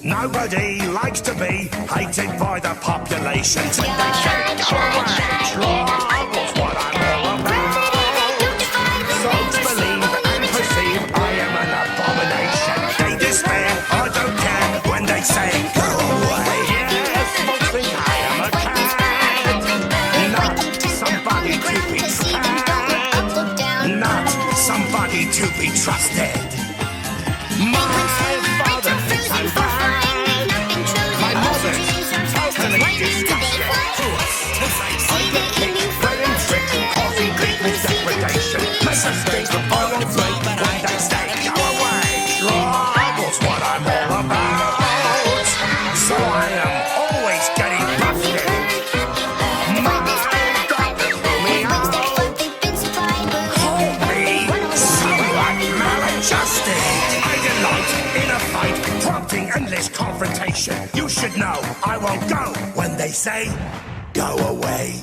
Nobody likes to be hated by the population. When they say go away, trouble's what I'm all about. Folks believe and perceive I am an abomination. They despair, I don't care when they say go away. Yes, folks think I am a cat, not somebody to be trapped, not somebody to be trusted. My father thinks I'm bad. My mother's totally disgusted. I get kicked, bread and tricks, causing people's degradation. Makes us think the bottom plate when they say go away. Trouble's what I'm all about. So I am always getting busted. My doctor threw me out. Called me somewhat maladjusted. I delight in a fight, prompting endless confrontation. You should know I won't go when they say go away.